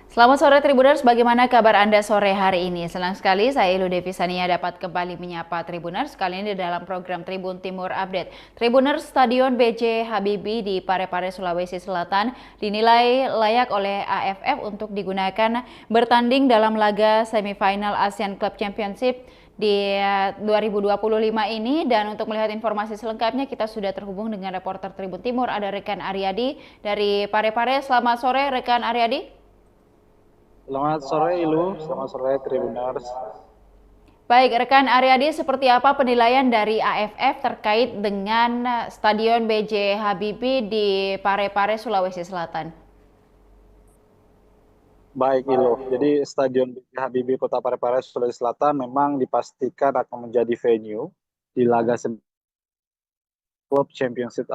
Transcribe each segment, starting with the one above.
Selamat sore Tribuners, bagaimana kabar Anda sore hari ini? Senang sekali saya Ilu Devi Sania dapat kembali menyapa Tribuners, kali ini dalam program Tribun Timur Update. Tribuners, Stadion BJ Habibie di Parepare, Sulawesi Selatan dinilai layak oleh AFF untuk digunakan bertanding dalam laga semifinal Asian Club Championship di 2025 ini. Dan untuk melihat informasi selengkapnya kita sudah terhubung dengan reporter Tribun Timur, ada rekan Aryadi dari Parepare. Selamat sore rekan Aryadi. Selamat sore Ilu, selamat sore Tribuners. Baik, rekan Aryadi, seperti apa penilaian dari AFF terkait dengan Stadion BJ Habibie di Parepare, Sulawesi Selatan? Baik Ilu, jadi Stadion B.J. Habibie Kota Parepare, Sulawesi Selatan memang dipastikan akan menjadi venue di laga Club Championship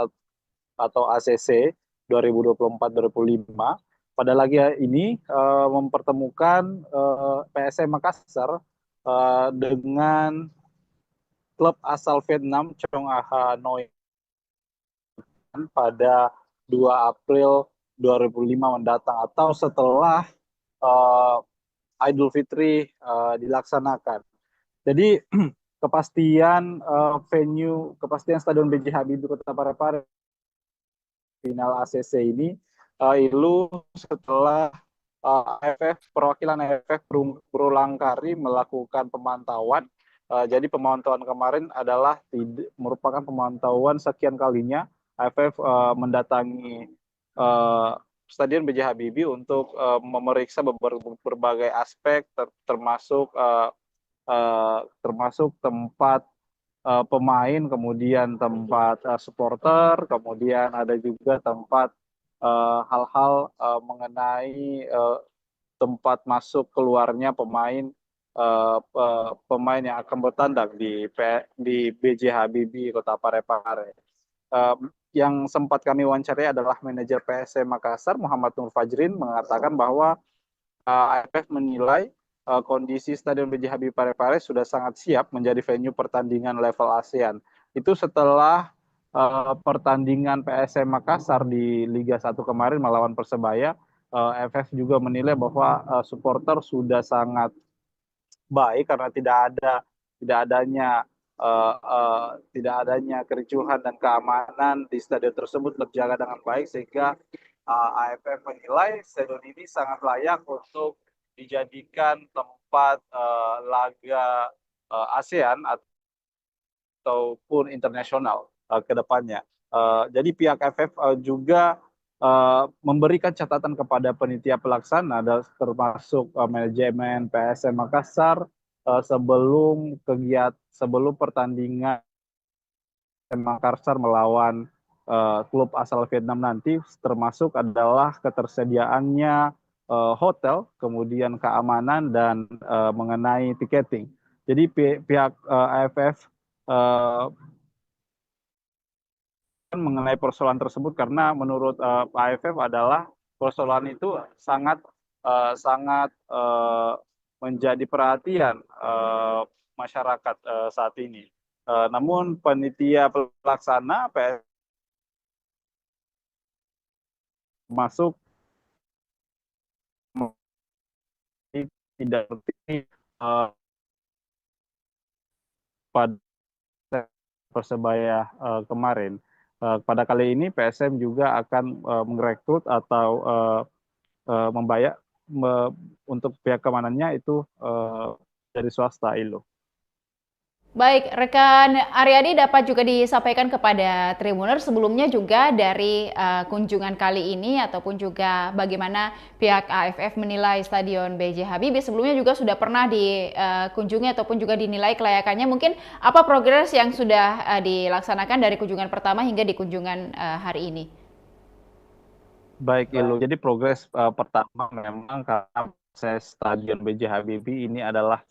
atau ACC 2024-2025. Pada laga ini mempertemukan PSM Makassar dengan klub asal Vietnam Chong Aha Noi pada 2 April 2005 mendatang atau setelah uh, Idul Fitri dilaksanakan. Jadi kepastian Stadion B.J. Habibie Kota Parepare final ACC ini Ilu setelah AFF perwakilan AFF berulang kali melakukan pemantauan. Jadi pemantauan kemarin adalah merupakan pemantauan sekian kalinya AFF mendatangi Stadion B.J. Habibie untuk memeriksa berbagai aspek termasuk tempat pemain, kemudian tempat supporter, kemudian ada juga tempat hal-hal mengenai tempat masuk keluarnya pemain yang akan bertandang di B.J. Habibie Kota Parepare. Yang sempat kami wawancarai adalah manajer PSM Makassar Muhammad Nur Fajrin mengatakan bahwa AFF menilai kondisi Stadion B.J. Habibie Parepare sudah sangat siap menjadi venue pertandingan level ASEAN. Itu setelah pertandingan PSM Makassar di Liga 1 kemarin melawan Persebaya, AFF juga menilai bahwa supporter sudah sangat baik karena tidak adanya tidak adanya kericuhan dan keamanan di stadion tersebut terjaga dengan baik sehingga AFF menilai stadion ini sangat layak untuk dijadikan tempat laga ASEAN ataupun internasional ke depannya. Jadi pihak AFF juga memberikan catatan kepada penitia pelaksana termasuk manajemen PSM Makassar sebelum pertandingan Makassar melawan klub asal Vietnam nanti, termasuk adalah ketersediaannya hotel, kemudian keamanan dan mengenai tiketing. Jadi pihak AFF mengenai persoalan tersebut karena menurut AFF adalah persoalan itu sangat menjadi perhatian masyarakat saat ini. Namun panitia pelaksana PS masuk tidak pada Persebaya kemarin. Pada kali ini PSM juga akan merekrut atau membayar untuk pihak keamanannya itu dari swasta Ilo. Baik, rekan Aryadi dapat juga disampaikan kepada Tribuners sebelumnya juga dari kunjungan kali ini ataupun juga bagaimana pihak AFF menilai Stadion BJ Habibie. Sebelumnya juga sudah pernah dikunjungi ataupun juga dinilai kelayakannya. Mungkin apa progres yang sudah dilaksanakan dari kunjungan pertama hingga di kunjungan hari ini? Baik Ilo, jadi progres pertama memang karena proses Stadion B.J. Habibie ini adalah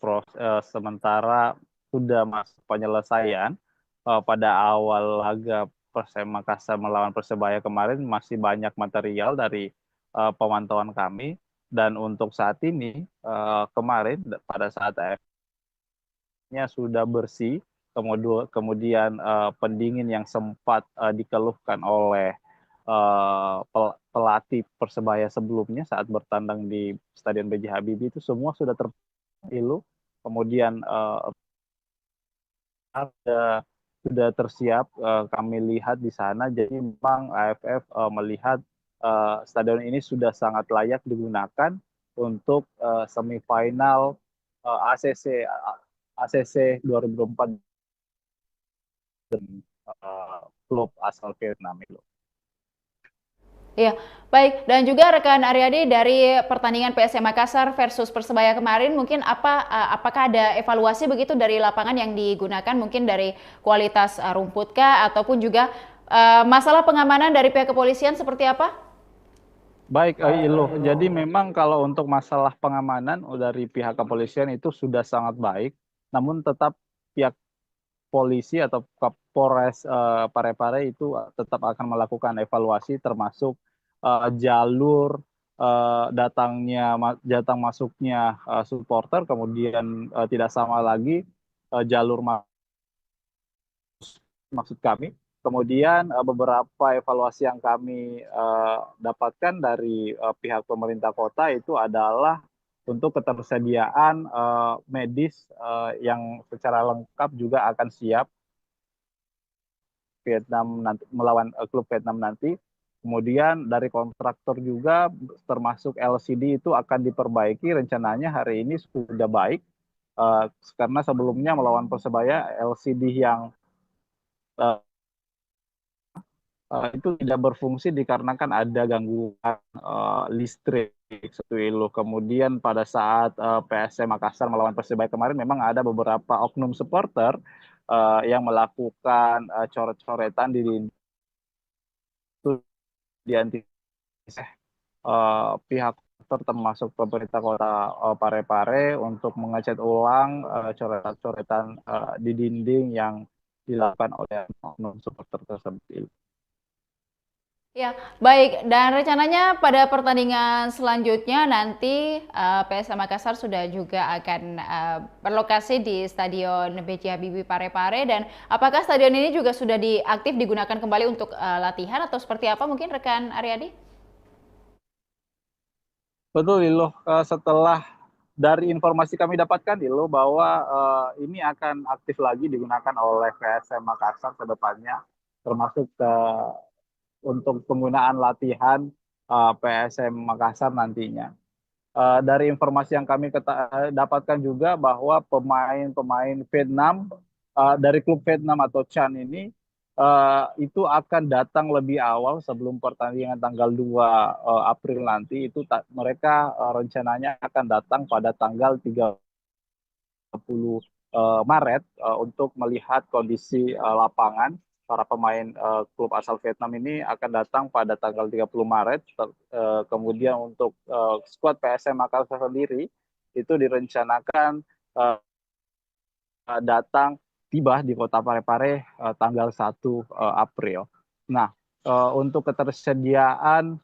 sementara sudah masuk penyelesaian. Pada awal laga Persema Makassar melawan Persebaya kemarin masih banyak material dari pemantauan kami, dan untuk saat ini kemarin pada saat AF-nya sudah bersih, kemudian pendingin yang sempat dikeluhkan oleh pelatih Persebaya sebelumnya saat bertandang di Stadion B.J. Habibie itu semua sudah terpilu, kemudian ada sudah tersiap, kami lihat di sana. Jadi memang AFF melihat stadion ini sudah sangat layak digunakan untuk semifinal ACC 2024 klub asal Vietnam itu. Iya, baik. Dan juga rekan Aryadi dari pertandingan PSM Makassar versus Persebaya kemarin, mungkin apakah ada evaluasi begitu dari lapangan yang digunakan, mungkin dari kualitas rumput kah, ataupun juga masalah pengamanan dari pihak kepolisian seperti apa? Baik, Ilo. Jadi memang kalau untuk masalah pengamanan dari pihak kepolisian itu sudah sangat baik, namun tetap pihak polisi atau Kapolres Parepare itu tetap akan melakukan evaluasi termasuk jalur datang masuknya supporter, kemudian tidak sama lagi jalur maksud kami. Kemudian beberapa evaluasi yang kami dapatkan dari pihak pemerintah kota itu adalah untuk ketersediaan medis yang secara lengkap juga akan siap Vietnam nanti melawan klub Vietnam nanti. Kemudian dari kontraktor juga termasuk LCD itu akan diperbaiki, rencananya hari ini sudah baik karena sebelumnya melawan Persebaya LCD yang itu tidak berfungsi dikarenakan ada gangguan listrik satu itu. Kemudian pada saat PSM Makassar melawan Persebaya kemarin memang ada beberapa oknum supporter yang melakukan coret-coretan di diantisipasi pihak termasuk pemerintah kota Parepare untuk mengecat ulang coretan-coretan di dinding yang dilakukan oleh oknum supporter tersebut. Ya, baik. Dan rencananya pada pertandingan selanjutnya nanti PSM Makassar sudah juga akan berlokasi di Stadion B.J. Habibie Parepare. Dan apakah stadion ini juga sudah aktif digunakan kembali untuk latihan atau seperti apa mungkin rekan Aryadi? Betul, Lilo. Setelah dari informasi kami dapatkan, Lilo, bahwa ini akan aktif lagi digunakan oleh PSM Makassar ke depannya, termasuk untuk penggunaan latihan PSM Makassar nantinya. Dari informasi yang kami dapatkan juga bahwa pemain-pemain Vietnam dari klub Vietnam atau Chan ini itu akan datang lebih awal sebelum pertandingan tanggal 2 April nanti. Itu mereka rencananya akan datang pada tanggal 30 Maret untuk melihat kondisi lapangan. Para pemain klub asal Vietnam ini akan datang pada tanggal 30 Maret. Kemudian untuk skuad PSM Makassar sendiri itu direncanakan datang tiba di kota Parepare tanggal 1 April. Nah, untuk ketersediaan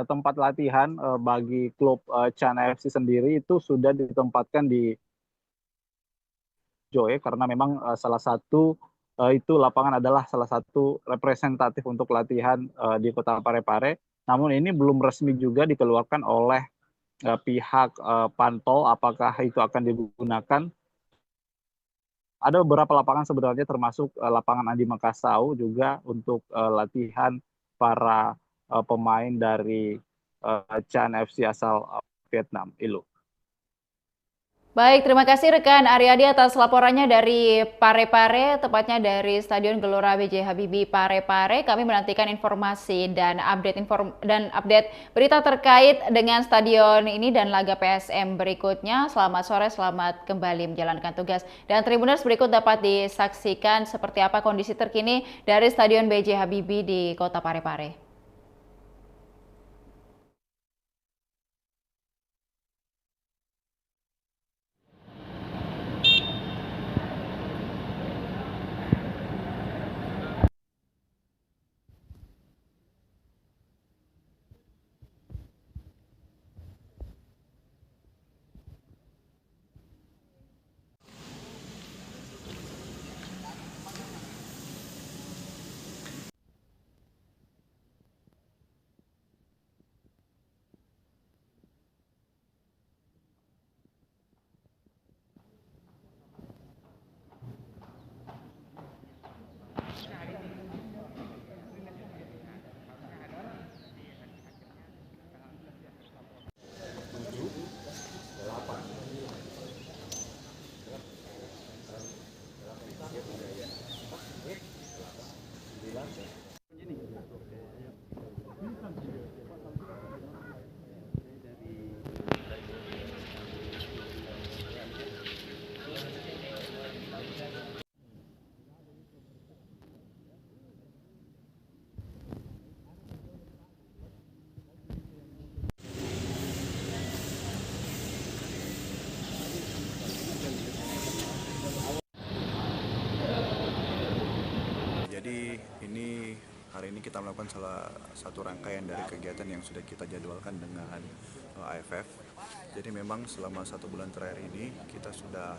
tempat latihan bagi klub Chan FC sendiri itu sudah ditempatkan di Joe karena memang salah satu itu lapangan adalah salah satu representatif untuk latihan di kota Parepare. Namun ini belum resmi juga dikeluarkan oleh pihak Pantol apakah itu akan digunakan. Ada beberapa lapangan sebenarnya termasuk lapangan Andi Makassau juga untuk latihan para pemain dari Chan FC asal Vietnam. Ilu. Baik, terima kasih rekan Aryadi atas laporannya dari Parepare, tepatnya dari Stadion Gelora B.J. Habibie Parepare. Kami menantikan informasi dan update berita terkait dengan stadion ini dan laga PSM berikutnya. Selamat sore, selamat kembali menjalankan tugas. Dan Tribuners berikut dapat disaksikan seperti apa kondisi terkini dari Stadion B.J. Habibie di Kota Parepare. hari ini kita melakukan salah satu rangkaian dari kegiatan yang sudah kita jadwalkan dengan AFF. Jadi memang selama 1 bulan terakhir ini kita sudah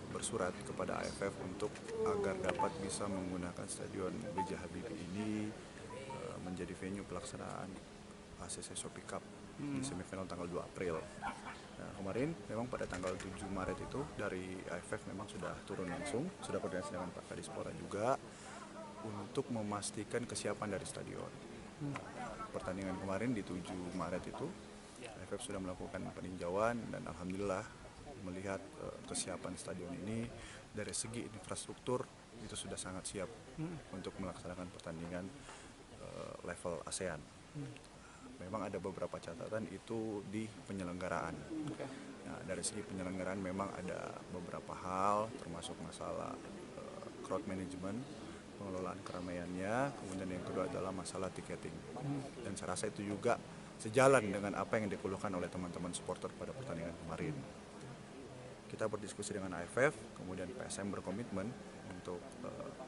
bersurat kepada AFF untuk agar dapat bisa menggunakan Stadion B.J. Habibie ini menjadi venue pelaksanaan ACC Shopee Cup di semifinal tanggal 2 April. Nah, kemarin memang pada tanggal 7 Maret itu dari AFF memang sudah turun langsung, sudah koordinasi dengan Pak Kadispora juga untuk memastikan kesiapan dari stadion. Pertandingan kemarin di 7 Maret itu AFF sudah melakukan peninjauan dan alhamdulillah melihat kesiapan stadion ini dari segi infrastruktur itu sudah sangat siap untuk melaksanakan pertandingan level ASEAN. Memang ada beberapa catatan itu di penyelenggaraan. Nah, dari segi penyelenggaraan memang ada beberapa hal termasuk masalah crowd management, pengelolaan keramaiannya, kemudian yang kedua adalah masalah tiketing. Dan saya rasa itu juga sejalan dengan apa yang dikeluhkan oleh teman-teman supporter pada pertandingan kemarin. Kita berdiskusi dengan AFF, kemudian PSM berkomitmen untuk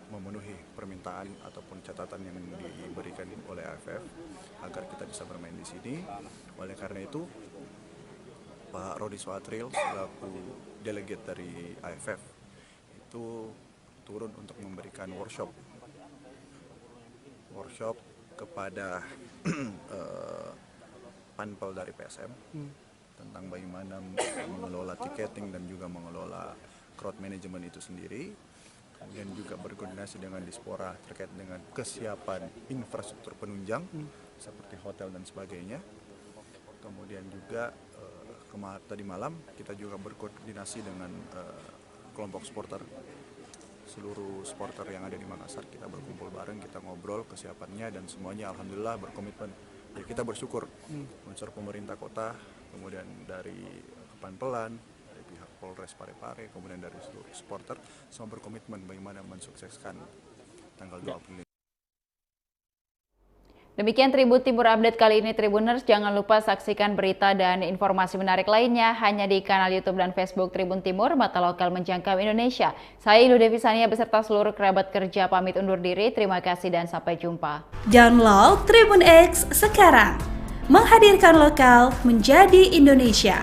memenuhi permintaan ataupun catatan yang diberikan oleh AFF agar kita bisa bermain di sini. Oleh karena itu, Pak Rodi Swatril selaku delegate dari AFF itu turun untuk memberikan workshop kepada panpel dari PSM tentang bagaimana mengelola tiketing dan juga mengelola crowd management itu sendiri, kemudian juga berkoordinasi dengan Dispora terkait dengan kesiapan infrastruktur penunjang seperti hotel dan sebagainya. Kemudian juga tadi malam kita juga berkoordinasi dengan kelompok supporter, seluruh supporter yang ada di Makassar. Kita berkumpul bareng, kita ngobrol kesiapannya dan semuanya alhamdulillah berkomitmen. Jadi kita bersyukur unsur pemerintah kota, kemudian dari Kepanpelan, dari pihak Polres Parepare, kemudian dari seluruh supporter, semua berkomitmen bagaimana mensukseskan tanggal 2 April. Demikian Tribun Timur Update kali ini Tribuners. Jangan lupa saksikan berita dan informasi menarik lainnya hanya di kanal YouTube dan Facebook Tribun Timur, mata lokal menjangkau Indonesia. Saya Ilu Devisania beserta seluruh kerabat kerja pamit undur diri. Terima kasih dan sampai jumpa. Download Tribun X sekarang. Menghadirkan lokal menjadi Indonesia.